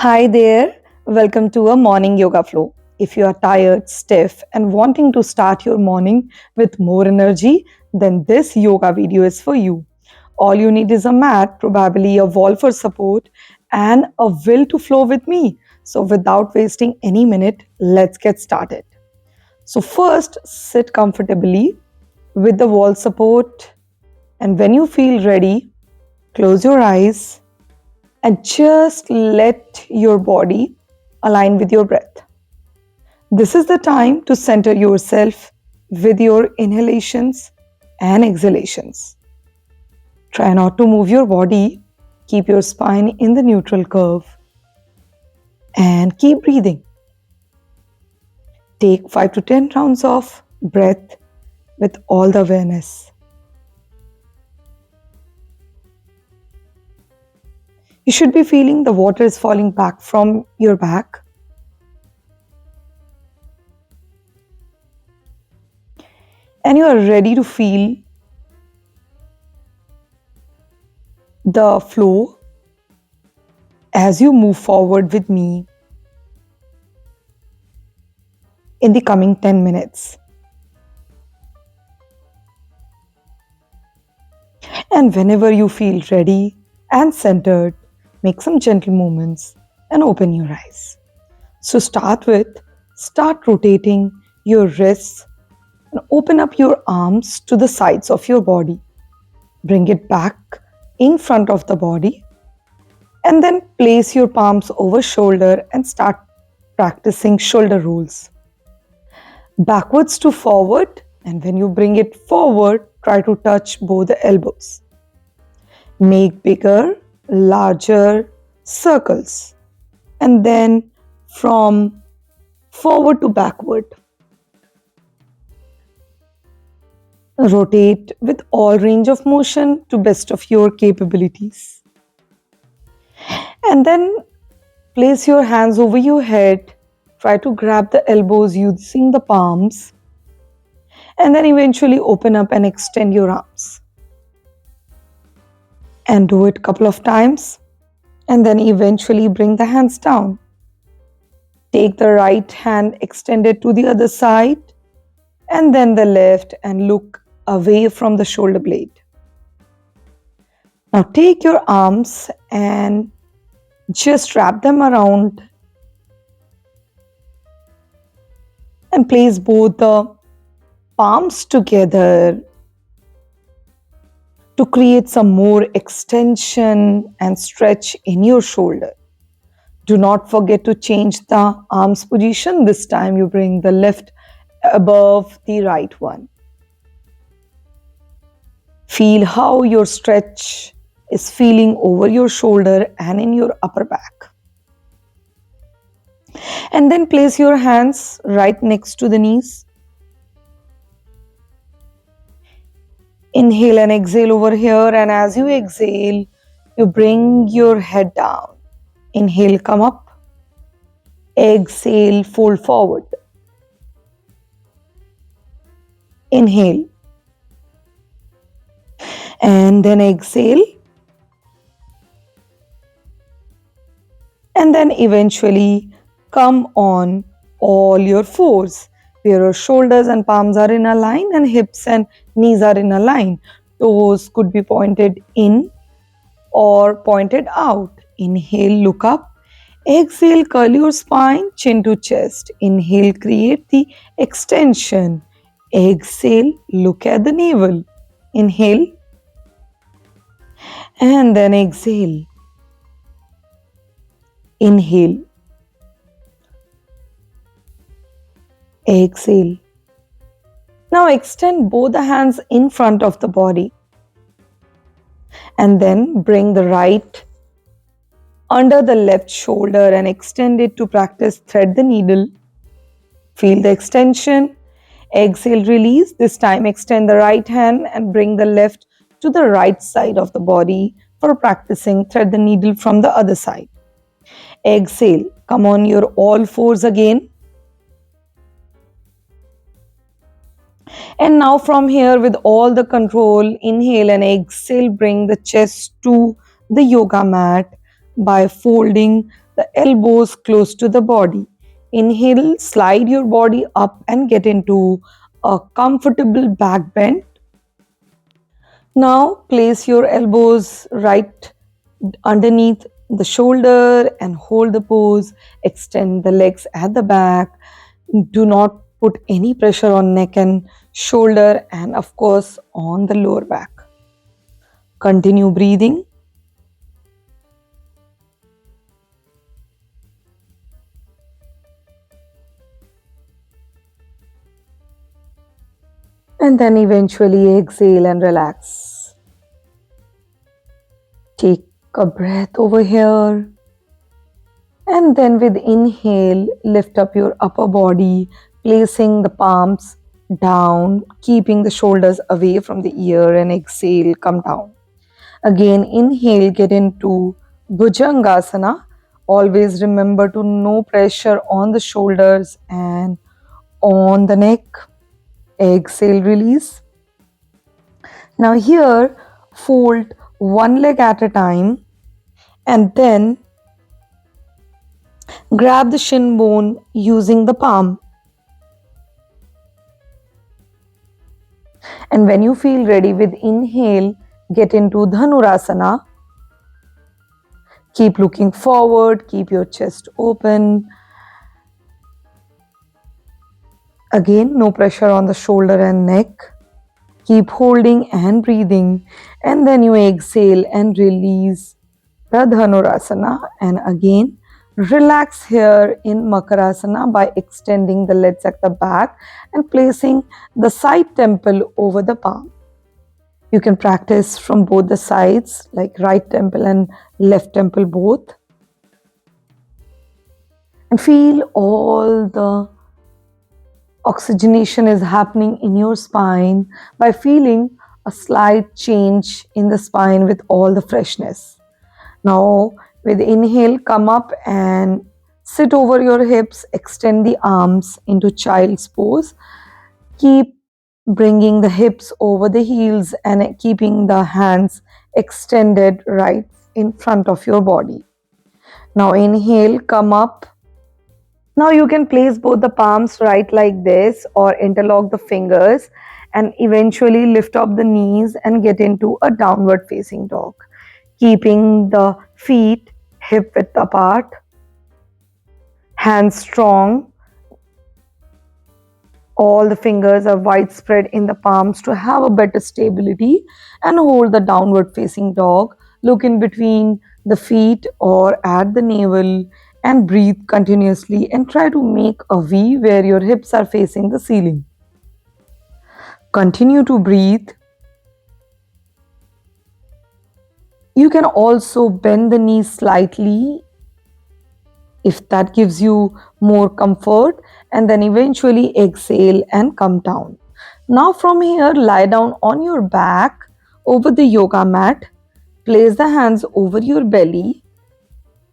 Hi there, welcome to a morning yoga flow. If you are tired, stiff, and wanting to start your morning with more energy, then this yoga video is for you. All you need is a mat, probably a wall for support, and a will to flow with me. So, without wasting any minute, let's get started. So, first, sit comfortably with the wall support, and when you feel ready, close your eyes and just let your body align with your breath. This is the time to center yourself with your inhalations and exhalations. Try not to move your body, keep your spine in the neutral curve, and keep breathing. Take 5 to 10 rounds of breath with all the awareness. You should be feeling the water is falling back from your back. And you are ready to feel the flow as you move forward with me in the coming 10 minutes. And whenever you feel ready and centered, make some gentle movements and open your eyes. So start rotating your wrists and open up your arms to the sides of your body. Bring it back in front of the body and then place your palms over shoulder and start practicing shoulder rolls. Backwards to forward, and when you bring it forward, try to touch both the elbows. Make bigger, larger circles and then from forward to backward. Rotate with all range of motion to best of your capabilities. And then place your hands over your head. Try to grab the elbows using the palms. And then eventually open up and extend your arms. And do it a couple of times. And then eventually bring the hands down. Take the right hand extended to the other side. And then the left and look away from the shoulder blade. Now take your arms and just wrap them around and place both the palms together to create some more extension and stretch in your shoulder. Do not forget to change the arms position. This time you bring the left above the right one. Feel how your stretch is feeling over your shoulder and in your upper back. And then place your hands right next to the knees. Inhale and exhale over here, and as you exhale, you bring your head down. Inhale, come up. Exhale, fold forward. Inhale. And then exhale. And then eventually come on all your fours, where your shoulders and palms are in a line and hips and knees are in a line. Toes could be pointed in or pointed out. Inhale, look up. Exhale, curl your spine, chin to chest. Inhale, create the extension. Exhale, look at the navel. Inhale. And then exhale. Inhale. Exhale. Now extend both the hands in front of the body. And then bring the right under the left shoulder and extend it to practice thread the needle. Feel the extension. Exhale, release. This time extend the right hand and bring the left to the right side of the body for practicing thread the needle from the other side. Exhale, come on your all fours again. And now from here, with all the control, inhale and exhale, bring the chest to the yoga mat by folding the elbows close to the body. Inhale, slide your body up and get into a comfortable back bend. Now place your elbows right underneath the shoulder and hold the pose. Extend the legs at the back. Do not put any pressure on neck and shoulder, and of course on the lower back. Continue breathing. And then eventually exhale and relax. Take a breath over here. And then with inhale, lift up your upper body, placing the palms down, keeping the shoulders away from the ear, and exhale, come down. Again, inhale, get into Bhujangasana. Always remember to no pressure on the shoulders and on the neck. Exhale, release. Now here, fold one leg at a time and then grab the shin bone using the palm. And when you feel ready with inhale, get into Dhanurasana. Keep looking forward, keep your chest open. Again, no pressure on the shoulder and neck. Keep holding and breathing. And then you exhale and release the Dhanurasana. And again, relax here in Makarasana by extending the legs at the back and placing the side temple over the palm. You can practice from both the sides, like right temple and left temple both. And feel all the oxygenation is happening in your spine by feeling a slight change in the spine with all the freshness. Now, with inhale, come up and sit over your hips, extend the arms into child's pose. Keep bringing the hips over the heels and keeping the hands extended right in front of your body. Now inhale, come up. Now you can place both the palms right like this or interlock the fingers and eventually lift up the knees and get into a downward facing dog. Keeping the feet hip width apart, hands strong. All the fingers are widespread in the palms to have a better stability, and hold the downward facing dog. Look in between the feet or at the navel and breathe continuously and try to make a V where your hips are facing the ceiling. Continue to breathe. You can also bend the knees slightly if that gives you more comfort, and then eventually exhale and come down. Now from here, lie down on your back over the yoga mat. Place the hands over your belly,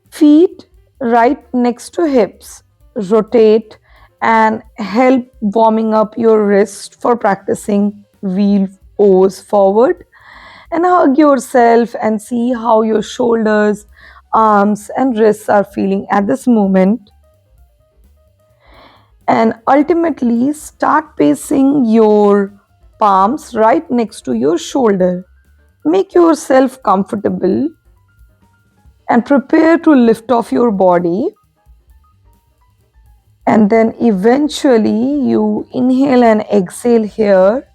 feet right next to hips. Rotate and help warming up your wrist for practicing wheel pose forward. And hug yourself and see how your shoulders, arms and wrists are feeling at this moment. And ultimately start placing your palms right next to your shoulder. Make yourself comfortable and prepare to lift off your body. And then eventually you inhale and exhale here,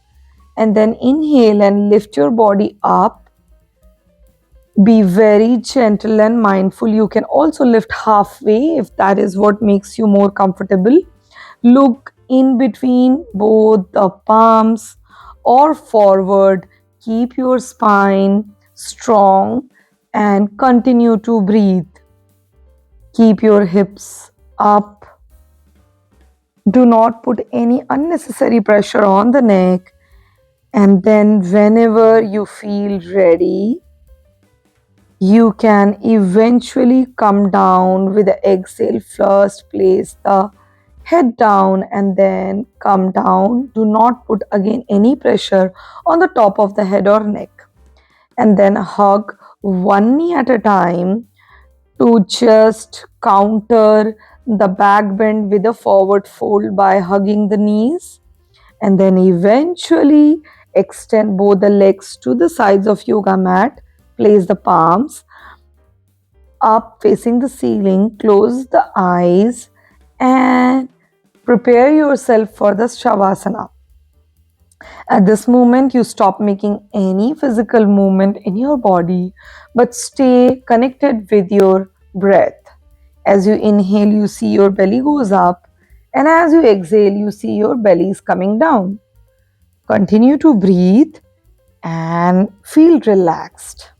and then inhale and lift your body up. Be very gentle and mindful. You can also lift halfway if that is what makes you more comfortable. Look in between both the palms or forward. Keep your spine strong and continue to breathe. Keep your hips up. Do not put any unnecessary pressure on the neck. And then whenever you feel ready, you can eventually come down with the exhale. First place the head down and then come down. Do not put again any pressure on the top of the head or neck. And then hug one knee at a time to just counter the back bend with a forward fold by hugging the knees, and then eventually extend both the legs to the sides of yoga mat. Place the palms up facing the ceiling, close the eyes, and prepare yourself for the Shavasana. At this moment, you stop making any physical movement in your body, but stay connected with your breath. As you inhale, you see your belly goes up, and as you exhale, you see your belly is coming down. Continue to breathe and feel relaxed.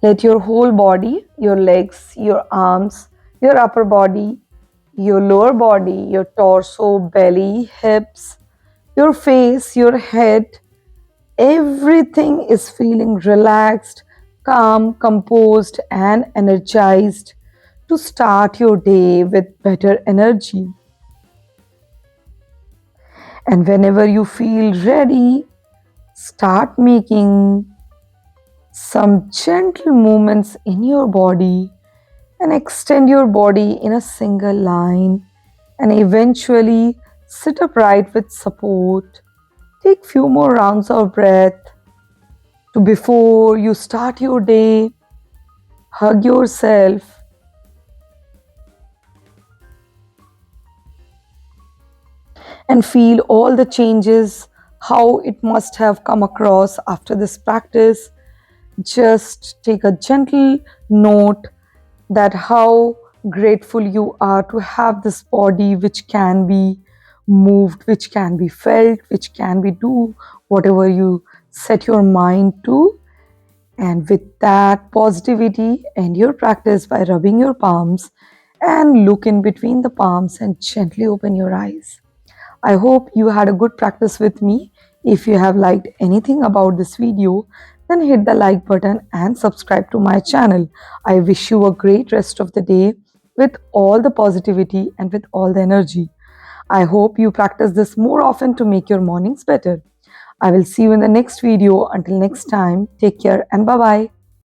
Let your whole body, your legs, your arms, your upper body, your lower body, your torso, belly, hips, your face, your head, everything is feeling relaxed, calm, composed, and energized to start your day with better energy. And whenever you feel ready, start making some gentle movements in your body and extend your body in a single line, and eventually sit upright with support. Take few more rounds of breath to before you start your day. Hug yourself and feel all the changes, how it must have come across after this practice. Just take a gentle note that how grateful you are to have this body which can be moved, which can be felt, which can be do whatever you set your mind to. And with that positivity, end your practice by rubbing your palms and look in between the palms and gently open your eyes. I hope you had a good practice with me. If you have liked anything about this video, then hit the like button and subscribe to my channel. I wish you a great rest of the day with all the positivity and with all the energy. I hope you practice this more often to make your mornings better. I will see you in the next video. Until next time, take care and bye-bye.